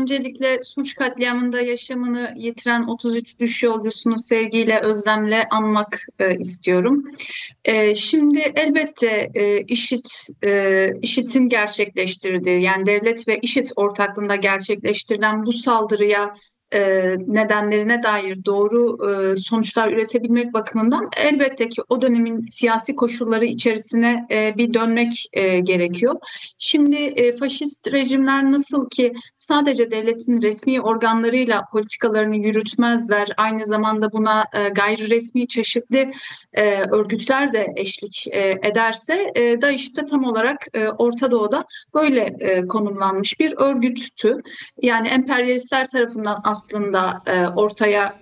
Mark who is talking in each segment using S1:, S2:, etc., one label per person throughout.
S1: Öncelikle Suç katliamında yaşamını yitiren 33 düş yolcusunu sevgiyle, özlemle anmak istiyorum. Şimdi elbette IŞİD'in gerçekleştirdiği, yani devlet ve IŞİD ortaklığında gerçekleştirilen bu saldırıya nedenlerine dair doğru sonuçlar üretebilmek bakımından elbette ki o dönemin siyasi koşulları içerisine bir dönmek gerekiyor. Şimdi faşist rejimler nasıl ki sadece devletin resmi organlarıyla politikalarını yürütmezler, aynı zamanda buna gayri resmi çeşitli örgütler de eşlik ederse, DAEŞ de tam olarak Orta Doğu'da böyle konumlanmış bir örgüttü. Yani emperyalistler tarafından aslında ortaya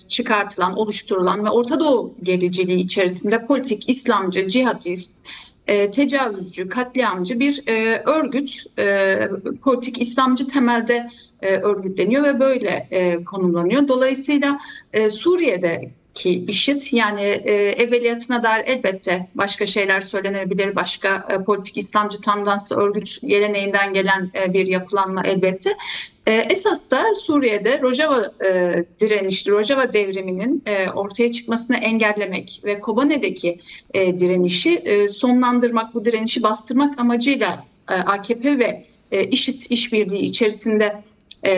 S1: çıkartılan, oluşturulan ve Orta Doğu gericiliği içerisinde politik, İslamcı, cihatist, tecavüzcü, katliamcı bir örgüt, politik İslamcı temelde örgütleniyor ve böyle konumlanıyor. Dolayısıyla Suriye'deki IŞİD, yani evveliyatına dair elbette başka şeyler söylenebilir, başka politik İslamcı tandanslı örgüt geleneğinden gelen bir yapılanma elbette. Esas da Suriye'de Rojava direnişi, Rojava devriminin ortaya çıkmasını engellemek ve Kobane'deki direnişi sonlandırmak, bu direnişi bastırmak amacıyla AKP ve IŞİD işbirliği içerisinde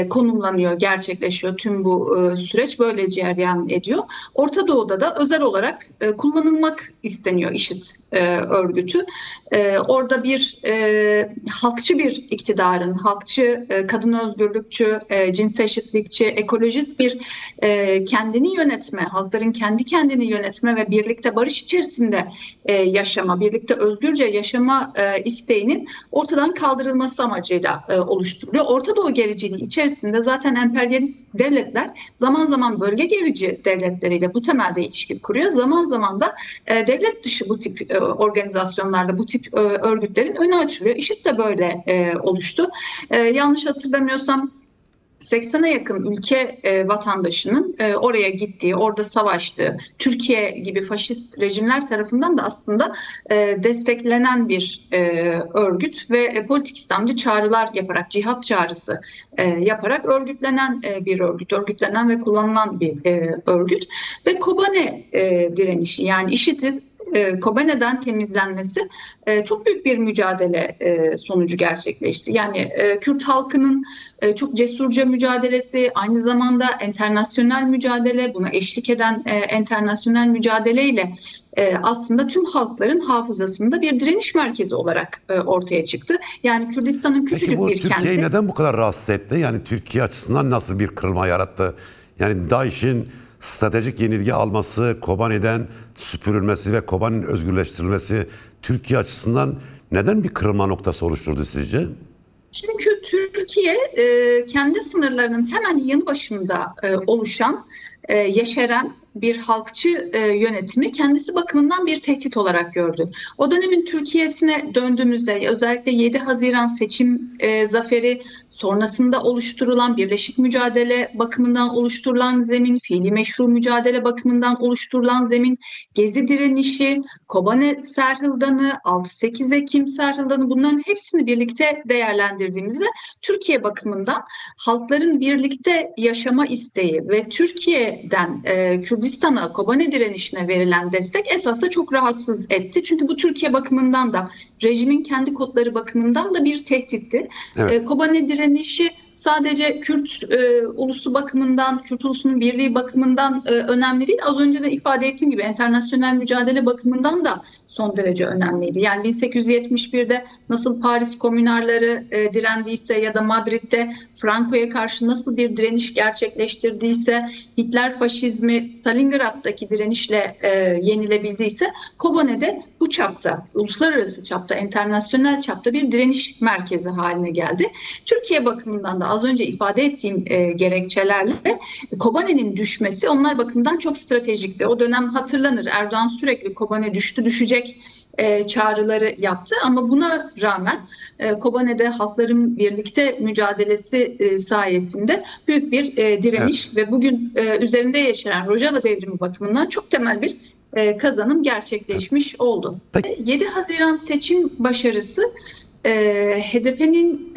S1: konumlanıyor, gerçekleşiyor tüm bu süreç, böyle cereyan ediyor. Orta Doğu'da da özel olarak kullanılmak isteniyor IŞİD örgütü. Orada bir halkçı bir iktidarın, halkçı, kadın özgürlükçü, cinsel eşitlikçi, ekolojist bir kendini yönetme, halkların kendi kendini yönetme ve birlikte barış içerisinde yaşama, birlikte özgürce yaşama isteğinin ortadan kaldırılması amacıyla oluşturuluyor. Orta Doğu gericiliği içerisinde zaten emperyalist devletler zaman zaman bölge gerici devletleriyle bu temelde ilişki kuruyor. Zaman zaman da devlet dışı bu tip organizasyonlarda, bu tip örgütlerin önü açılıyor. IŞİD de böyle oluştu. Yanlış hatırlamıyorsam 80'e yakın ülke vatandaşının oraya gittiği, orada savaştığı, Türkiye gibi faşist rejimler tarafından da aslında desteklenen bir örgüt ve politik İslamcı çağrılar yaparak, cihat çağrısı yaparak örgütlenen bir örgüt, örgütlenen ve kullanılan bir örgüt. Ve Kobane direnişi, yani IŞİD'in Kobane'den temizlenmesi çok büyük bir mücadele sonucu gerçekleşti. Yani Kürt halkının çok cesurca mücadelesi, aynı zamanda enternasyonel mücadele, buna eşlik eden enternasyonel mücadeleyle aslında tüm halkların hafızasında bir direniş merkezi olarak ortaya çıktı. Yani Kürdistan'ın küçücük bir kenti.
S2: Türkiye'yi neden bu kadar rahatsız etti? Yani Türkiye açısından nasıl bir kırılma yarattı? Yani DAEŞ'in stratejik yenilgi alması, Kobane'den süpürülmesi ve Kobane'nin özgürleştirilmesi Türkiye açısından neden bir kırılma noktası oluşturdu sizce?
S1: Çünkü Türkiye kendi sınırlarının hemen yanı başında oluşan, yeşeren bir halkçı yönetimi kendisi bakımından bir tehdit olarak gördü. O dönemin Türkiye'sine döndüğümüzde özellikle 7 Haziran seçim zaferi sonrasında oluşturulan birleşik mücadele bakımından oluşturulan zemin, fiili meşru mücadele bakımından oluşturulan zemin, Gezi direnişi, Kobane Serhildanı, 6-8 Ekim Serhildanı, bunların hepsini birlikte değerlendirdiğimizde Türkiye bakımından halkların birlikte yaşama isteği ve Türkiye'den Kürdistan'a, Kobane direnişine verilen destek esasında çok rahatsız etti. Çünkü bu Türkiye bakımından da, rejimin kendi kodları bakımından da bir tehditti.
S2: Evet.
S1: Kobane direnişi sadece Kürt ulusu bakımından, Kürt ulusunun birliği bakımından önemli değil. Az önce de ifade ettiğim gibi enternasyonel mücadele bakımından da son derece önemliydi. Yani 1871'de nasıl Paris komünarları direndiyse ya da Madrid'de Franco'ya karşı nasıl bir direniş gerçekleştirdiyse, Hitler faşizmi Stalingrad'daki direnişle yenilebildiyse, Kobane'de bu çapta, uluslararası çapta, enternasyonel çapta bir direniş merkezi haline geldi. Türkiye bakımından da az önce ifade ettiğim gerekçelerle Kobane'nin düşmesi onlar bakımından çok stratejikti. O dönem hatırlanır, Erdoğan sürekli Kobane düştü, düşecek çağrıları yaptı ama buna rağmen Kobane'de halkların birlikte mücadelesi sayesinde büyük bir direniş ve bugün üzerinde yaşanan Rojava devrimi bakımından çok temel bir kazanım gerçekleşmiş oldu. 7 Haziran seçim başarısı HDP'nin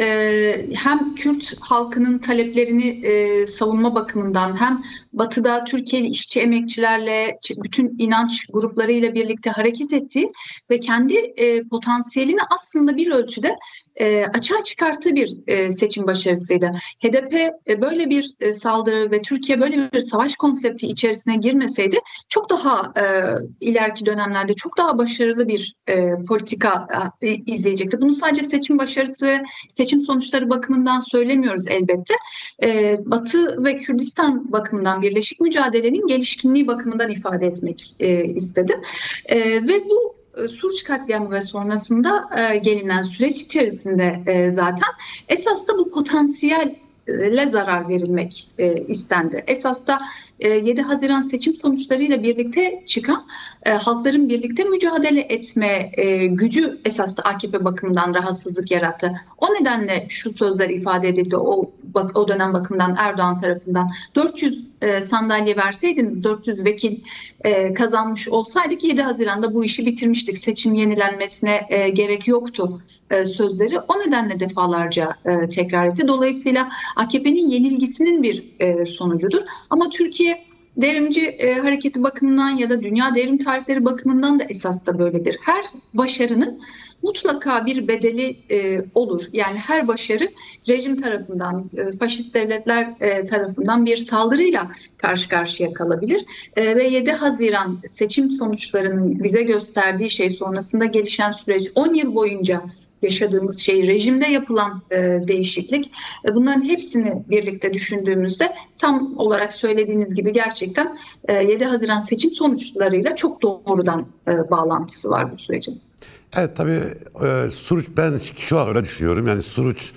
S1: hem Kürt halkının taleplerini savunma bakımından hem Batı'da Türkiye'li işçi emekçilerle bütün inanç gruplarıyla birlikte hareket ettiği ve kendi potansiyelini aslında bir ölçüde açığa çıkarttığı bir seçim başarısıydı. HDP böyle bir saldırı ve Türkiye böyle bir savaş konsepti içerisine girmeseydi çok daha ileriki dönemlerde çok daha başarılı bir politika izleyecekti. Bunu sadece seçim başarısı ve seçim sonuçları bakımından söylemiyoruz elbette. Batı ve Kürdistan bakımından birleşik mücadelenin gelişkinliği bakımından ifade etmek istedim. Ve bu Suruç katliamı ve sonrasında gelinen süreç içerisinde zaten esas da bu potansiyelle zarar verilmek istendi. Esas da 7 Haziran seçim sonuçlarıyla birlikte çıkan halkların birlikte mücadele etme gücü esas da AKP bakımından rahatsızlık yarattı. O nedenle şu sözler ifade edildi o dönem bakımından Erdoğan tarafından. 400 sandalye verseydiniz, 400 vekil kazanmış olsaydık 7 Haziran'da bu işi bitirmiştik. Seçim yenilenmesine gerek yoktu sözleri. O nedenle defalarca tekrar etti. Dolayısıyla AKP'nin yenilgisinin bir sonucudur. Ama Türkiye devrimci hareketi bakımından ya da dünya devrim tarihleri bakımından da esas da böyledir. Her başarının mutlaka bir bedeli olur. Yani her başarı rejim tarafından, faşist devletler tarafından bir saldırıyla karşı karşıya kalabilir. Ve 7 Haziran seçim sonuçlarının bize gösterdiği şey sonrasında gelişen süreç 10 yıl boyunca yaşadığımız şey, rejimde yapılan değişiklik, bunların hepsini birlikte düşündüğümüzde tam olarak söylediğiniz gibi gerçekten 7 Haziran seçim sonuçlarıyla çok doğrudan bağlantısı var bu sürecin.
S2: Evet, tabii Suruç, ben şu an öyle düşünüyorum. Yani Suruç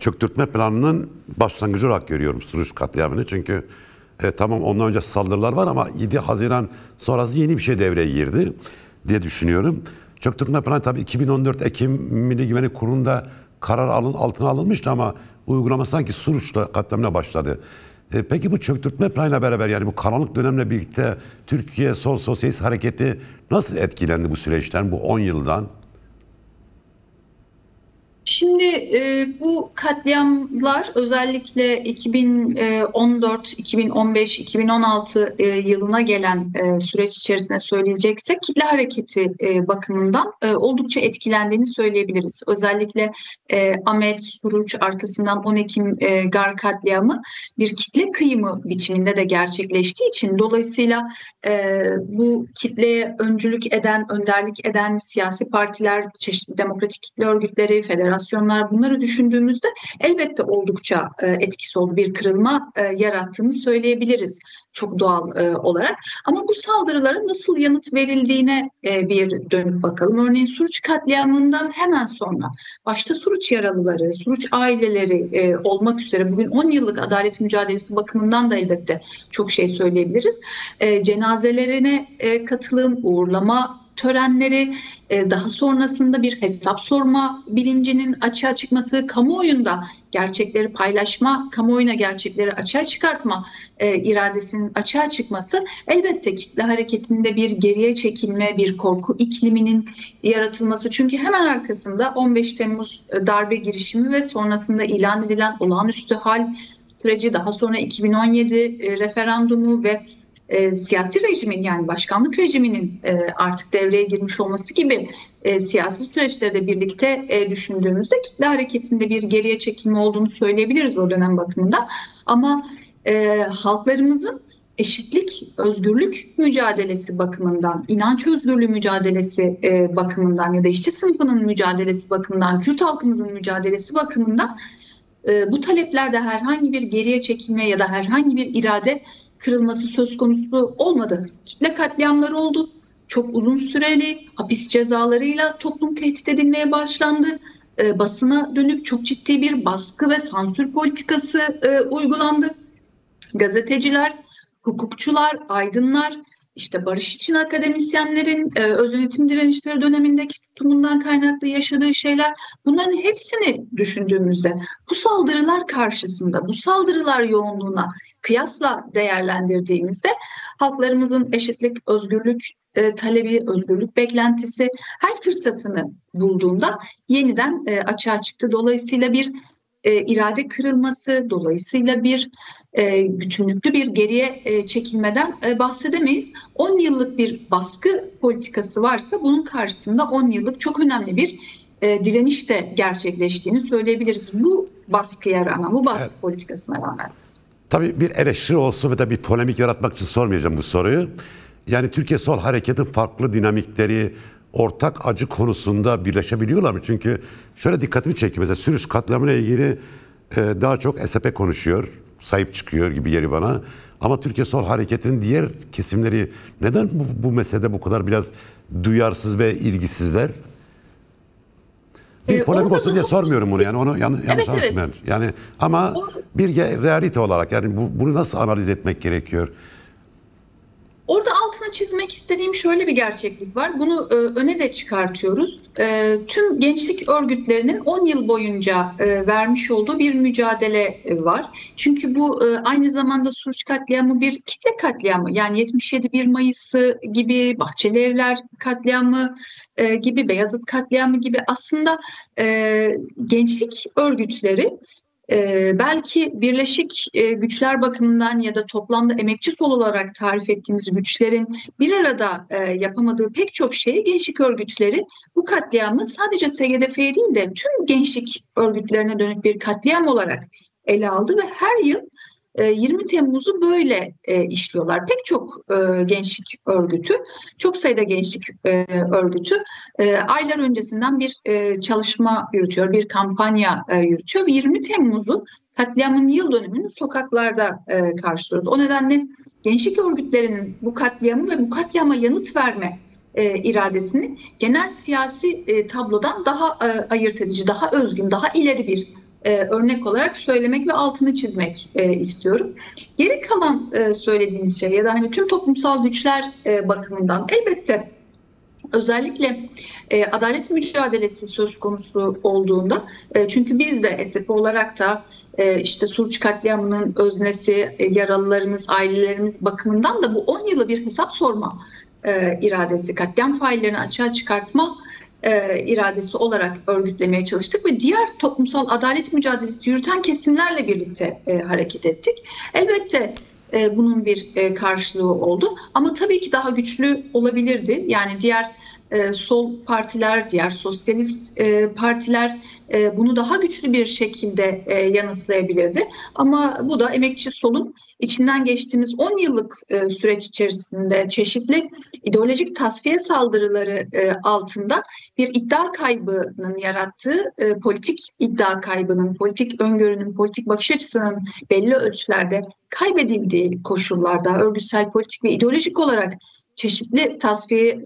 S2: çöktürtme planının başlangıcı olarak görüyorum Suruç katliamını. Çünkü tamam, ondan önce saldırılar var ama 7 Haziran sonrası yeni bir şey devreye girdi diye düşünüyorum. Çöktürtme planı tabii 2014 Ekim Milli Güvenlik Kurulu'nda karar altına alınmıştı ama uygulama sanki Suruç'la katliamına başladı. Peki bu çöktürtme planıyla beraber, yani bu karanlık dönemle birlikte Türkiye Sol Sosyalist Hareketi nasıl etkilendi bu süreçten, bu 10 yıldan?
S1: Şimdi bu katliamlar özellikle 2014, 2015, 2016 yılına gelen süreç içerisinde söyleyeceksek kitle hareketi bakımından oldukça etkilendiğini söyleyebiliriz. Özellikle Ahmet Suruç, arkasından 10 Ekim Gar katliamı bir kitle kıyımı biçiminde de gerçekleştiği için dolayısıyla bu kitleye öncülük eden, önderlik eden siyasi partiler, çeşitli demokratik kitle örgütleri, federasyonlar, bunları düşündüğümüzde elbette oldukça etkisi oldu. Bir kırılma yarattığını söyleyebiliriz çok doğal olarak. Ama bu saldırılara nasıl yanıt verildiğine bir dönüp bakalım. Örneğin Suruç katliamından hemen sonra başta Suruç yaralıları, Suruç aileleri olmak üzere bugün 10 yıllık adalet mücadelesi bakımından da elbette çok şey söyleyebiliriz. Cenazelerine katılım, uğurlama törenleri, daha sonrasında bir hesap sorma bilincinin açığa çıkması, kamuoyunda gerçekleri paylaşma, kamuoyuna gerçekleri açığa çıkartma iradesinin açığa çıkması elbette kitle hareketinde bir geriye çekilme, bir korku ikliminin yaratılması. Çünkü hemen arkasında 15 Temmuz darbe girişimi ve sonrasında ilan edilen olağanüstü hal süreci, daha sonra 2017 referandumu ve siyasi rejimin, yani başkanlık rejiminin artık devreye girmiş olması gibi siyasi süreçleri de birlikte düşündüğümüzde kitle hareketinde bir geriye çekilme olduğunu söyleyebiliriz o dönem bakımından. Ama halklarımızın eşitlik, özgürlük mücadelesi bakımından, inanç özgürlüğü mücadelesi bakımından ya da işçi sınıfının mücadelesi bakımından, Kürt halkımızın mücadelesi bakımından bu taleplerde herhangi bir geriye çekilme ya da herhangi bir irade kırılması söz konusu olmadı. Kitle katliamları oldu. Çok uzun süreli hapis cezalarıyla toplum tehdit edilmeye başlandı. Basına dönük çok ciddi bir baskı ve sansür politikası uygulandı. Gazeteciler, hukukçular, aydınlar işte barış için akademisyenlerin öz yönetim direnişleri dönemindeki tutumundan kaynaklı yaşadığı şeyler, bunların hepsini düşündüğümüzde bu saldırılar karşısında, bu saldırılar yoğunluğuna kıyasla değerlendirdiğimizde halklarımızın eşitlik, özgürlük talebi, özgürlük beklentisi her fırsatını bulduğunda yeniden açığa çıktı. Dolayısıyla bir irade kırılması, dolayısıyla bir bütünlüklü bir geriye çekilmeden bahsedemeyiz. 10 yıllık bir baskı politikası varsa bunun karşısında 10 yıllık çok önemli bir direniş de gerçekleştiğini söyleyebiliriz. Bu baskıya rağmen, bu baskı
S2: Evet.
S1: politikasına rağmen.
S2: Tabii bir eleştiri olsun ve de bir polemik yaratmak için sormayacağım bu soruyu. Yani Türkiye Sol Hareket'in farklı dinamikleri ortak acı konusunda birleşebiliyorlar mı? Çünkü şöyle dikkatimi çekiyor. Mesela Sürüş katliamıyla ilgili daha çok SHP konuşuyor, sahip çıkıyor gibi geliyor bana. Ama Türkiye Sol Hareketi'nin diğer kesimleri neden bu meselede bu kadar biraz duyarsız ve ilgisizler? Bir polemik
S1: Orada
S2: olsun diye
S1: daha
S2: sormuyorum bunu, yani onu yanlış
S1: evet,
S2: anlaşılmayın. Yani ama bir realite olarak yani bunu nasıl analiz etmek gerekiyor?
S1: Orada altını çizmek istediğim şöyle bir gerçeklik var. Bunu öne de çıkartıyoruz. Tüm gençlik örgütlerinin 10 yıl boyunca vermiş olduğu bir mücadele var. Çünkü bu aynı zamanda Suruç katliamı bir kitle katliamı. Yani 77 1 Mayıs'ı gibi, Bahçeli Evler katliamı gibi, Beyazıt katliamı gibi aslında gençlik örgütleri belki birleşik güçler bakımından ya da toplamda emekçi sol olarak tarif ettiğimiz güçlerin bir arada yapamadığı pek çok şeyi gençlik örgütleri bu katliamı sadece SGDF'ye değil de tüm gençlik örgütlerine dönük bir katliam olarak ele aldı ve her yıl 20 Temmuz'u böyle işliyorlar. Pek çok gençlik örgütü, çok sayıda gençlik örgütü aylar öncesinden bir çalışma yürütüyor, bir kampanya yürütüyor ve 20 Temmuz'u katliamın yıl dönümünü sokaklarda karşılıyoruz. O nedenle gençlik örgütlerinin bu katliamı ve bu katliama yanıt verme iradesini genel siyasi tablodan daha ayırt edici, daha özgün, daha ileri bir örnek olarak söylemek ve altını çizmek istiyorum. Geri kalan söylediğiniz şey ya da hani tüm toplumsal güçler bakımından elbette özellikle adalet mücadelesi söz konusu olduğunda çünkü biz de SHP olarak da işte Suruç katliamının öznesi, yaralılarımız, ailelerimiz bakımından da bu 10 yılı bir hesap sorma iradesi, katliam faillerini açığa çıkartma iradesi olarak örgütlemeye çalıştık ve diğer toplumsal adalet mücadelesi yürüten kesimlerle birlikte hareket ettik. Elbette bunun bir karşılığı oldu ama tabii ki daha güçlü olabilirdi. Yani diğer sol partiler, diğer sosyalist partiler bunu daha güçlü bir şekilde yanıtlayabilirdi. Ama bu da emekçi solun içinden geçtiğimiz 10 yıllık süreç içerisinde çeşitli ideolojik tasfiye saldırıları altında bir iddia kaybının yarattığı politik iddia kaybının, politik öngörünün, politik bakış açısının belli ölçülerde kaybedildiği koşullarda örgütsel, politik ve ideolojik olarak çeşitli tasfiye